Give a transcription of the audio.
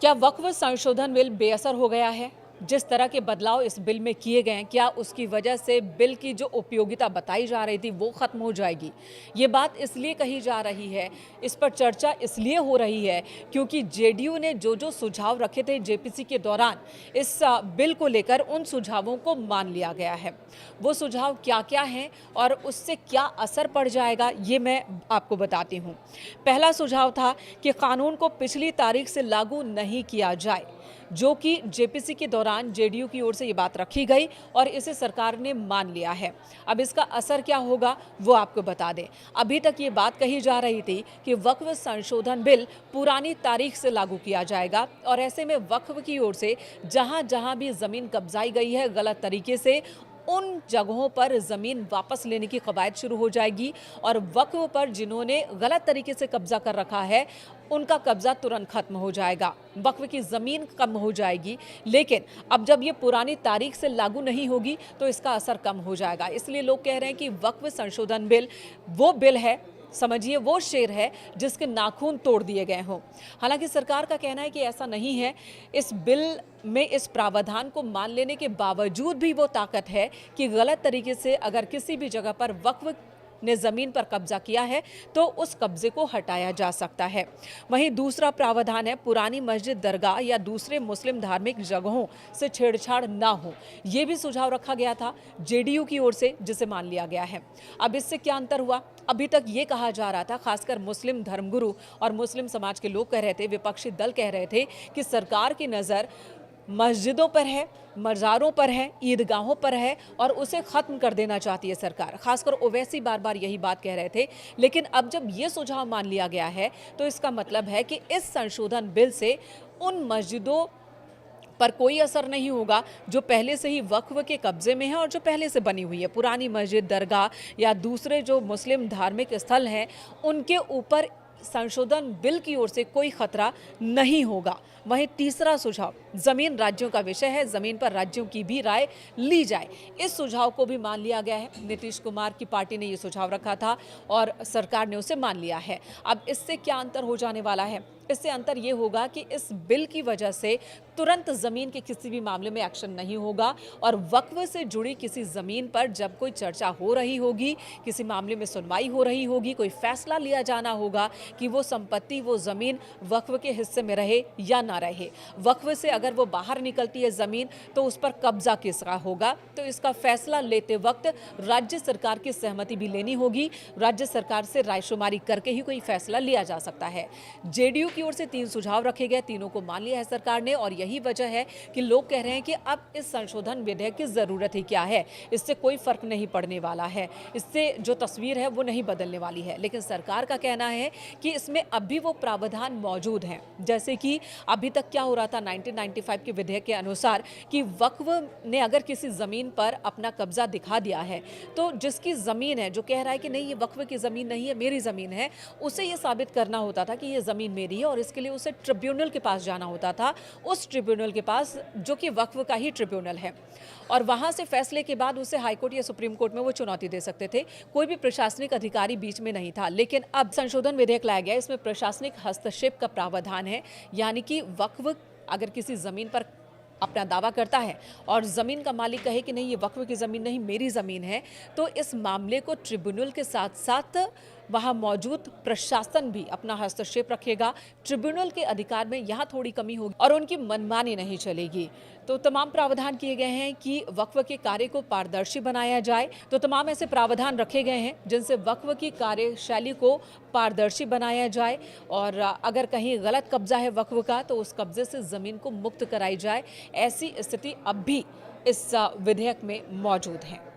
क्या वक्फ संशोधन बिल बेअसर हो गया है? जिस तरह के बदलाव इस बिल में किए गए हैं, क्या उसकी वजह से बिल की जो उपयोगिता बताई जा रही थी वो खत्म हो जाएगी? ये बात इसलिए कही जा रही है, इस पर चर्चा इसलिए हो रही है क्योंकि जेडीयू ने जो सुझाव रखे थे जेपीसी के दौरान इस बिल को लेकर उन सुझावों को मान लिया गया है। वो सुझाव क्या-क्या हैं और उससे क्या असर पड़ जाएगा, ये मैं आपको बताती हूँ। पहला सुझाव था कि कानून को पिछली तारीख से लागू नहीं किया जाए, जो कि जेपीसी के दौरान जेडीयू की ओर से ये बात रखी गई और इसे सरकार ने मान लिया है। अब इसका असर क्या होगा वो आपको बता दें। अभी तक ये बात कही जा रही थी कि वक्फ संशोधन बिल पुरानी तारीख से लागू किया जाएगा और ऐसे में वक्फ की ओर से जहां-जहां भी जमीन कब्जाई गई है गलत तरीके से, उन जगहों पर ज़मीन वापस लेने की कवायद शुरू हो जाएगी और वक्फ पर जिन्होंने गलत तरीके से कब्जा कर रखा है उनका कब्जा तुरंत खत्म हो जाएगा, वक्फ की ज़मीन कम हो जाएगी। लेकिन अब जब ये पुरानी तारीख से लागू नहीं होगी तो इसका असर कम हो जाएगा। इसलिए लोग कह रहे हैं कि वक्फ संशोधन बिल वो बिल है, समझिए वो शेर है जिसके नाखून तोड़ दिए गए हों। हालांकि सरकार का कहना है कि ऐसा नहीं है। इस बिल में इस प्रावधान को मान लेने के बावजूद भी वो ताकत है कि गलत तरीके से अगर किसी भी जगह पर वक्फ ने ज़मीन पर कब्जा किया है तो उस कब्जे को हटाया जा सकता है। वहीं दूसरा प्रावधान है पुरानी मस्जिद, दरगाह या दूसरे मुस्लिम धार्मिक जगहों से छेड़छाड़ ना हो। ये भी सुझाव रखा गया था जेडीयू की ओर से, जिसे मान लिया गया है। अब इससे क्या अंतर हुआ? अभी तक ये कहा जा रहा था, खासकर मुस्लिम धर्मगुरु और मुस्लिम समाज के लोग कह रहे थे, विपक्षी दल कह रहे थे कि सरकार की नज़र मस्जिदों पर है, मज़ारों पर है, ईदगाहों पर है और उसे ख़त्म कर देना चाहती है सरकार। खासकर ओवैसी बार बार यही बात कह रहे थे। लेकिन अब जब ये सुझाव मान लिया गया है तो इसका मतलब है कि इस संशोधन बिल से उन मस्जिदों पर कोई असर नहीं होगा जो पहले से ही वक्फ के कब्जे में है और जो पहले से बनी हुई है। पुरानी मस्जिद, दरगाह या दूसरे जो मुस्लिम धार्मिक स्थल हैं उनके ऊपर संशोधन बिल की ओर से कोई खतरा नहीं होगा। वहीं तीसरा सुझाव जमीन राज्यों का विषय है, जमीन पर राज्यों की भी राय ली जाए। इस सुझाव को भी मान लिया गया है। नीतीश कुमार की पार्टी ने ये सुझाव रखा था और सरकार ने उसे मान लिया है। अब इससे क्या अंतर हो जाने वाला है? इससे अंतर ये होगा कि इस बिल की वजह से तुरंत जमीन के किसी भी मामले में एक्शन नहीं होगा और वक्फ से जुड़ी किसी जमीन पर जब कोई चर्चा हो रही होगी, किसी मामले में सुनवाई हो रही होगी, कोई फैसला लिया जाना होगा कि वो संपत्ति, वो जमीन वक्फ के हिस्से में रहे या ना रहे, वक्फ से अगर वो बाहर निकलती है जमीन तो उस पर कब्जा किसका होगा, तो इसका फैसला लेते वक्त राज्य सरकार की सहमति भी लेनी होगी। राज्य सरकार से रायशुमारी करके ही कोई फैसला लिया जा सकता है। जेडीयू की ओर से 3 सुझाव रखे गए, तीनों को मान लिया है सरकार ने और यही वजह है कि लोग कह रहे हैं कि अब इस संशोधन विधेयक की जरूरत ही क्या है, इससे कोई फर्क नहीं पड़ने वाला है, इससे जो तस्वीर है वो नहीं बदलने वाली है। लेकिन सरकार का कहना है कि इसमें अभी वो प्रावधान मौजूद हैं, जैसे कि अभी तक क्या हो रहा था 1995 के विधेयक के अनुसार कि वक्फ ने अगर किसी जमीन पर अपना कब्जा दिखा दिया है तो जिसकी जमीन है, जो कह रहा है कि नहीं ये वक्फ की जमीन नहीं है, मेरी जमीन है, उसे ये साबित करना होता था कि ये जमीन मेरी है और इसके लिए उसे ट्रिब्यूनल के पास जाना होता था, उस ट्रिब्यूनल के पास जो कि वक्फ का ही ट्रिब्यूनल है, और वहां से फैसले के बाद उसे हाईकोर्ट या सुप्रीम कोर्ट में वो चुनौती दे सकते थे। कोई भी प्रशासनिक अधिकारी बीच में नहीं था। लेकिन अब संशोधन विधेयक लाया गया, इसमें प्रशासनिक हस्तक्षेप का प्रावधान है, यानी कि वक्फ अगर किसी जमीन पर अपना दावा करता है और ज़मीन का मालिक कहे कि नहीं ये वक्फ की ज़मीन नहीं मेरी ज़मीन है, तो इस मामले को ट्रिब्यूनल के साथ साथ वहाँ मौजूद प्रशासन भी अपना हस्तक्षेप रखेगा। ट्रिब्यूनल के अधिकार में यहाँ थोड़ी कमी होगी और उनकी मनमानी नहीं चलेगी। तो तमाम प्रावधान किए गए हैं कि वक्फ के कार्य को पारदर्शी बनाया जाए। तो तमाम ऐसे प्रावधान रखे गए हैं जिनसे वक्फ की कार्यशैली को पारदर्शी बनाया जाए और अगर कहीं गलत कब्जा है वक्फ का तो उस कब्जे से ज़मीन को मुक्त कराई जाए। ऐसी स्थिति अब भी इस विधेयक में मौजूद है।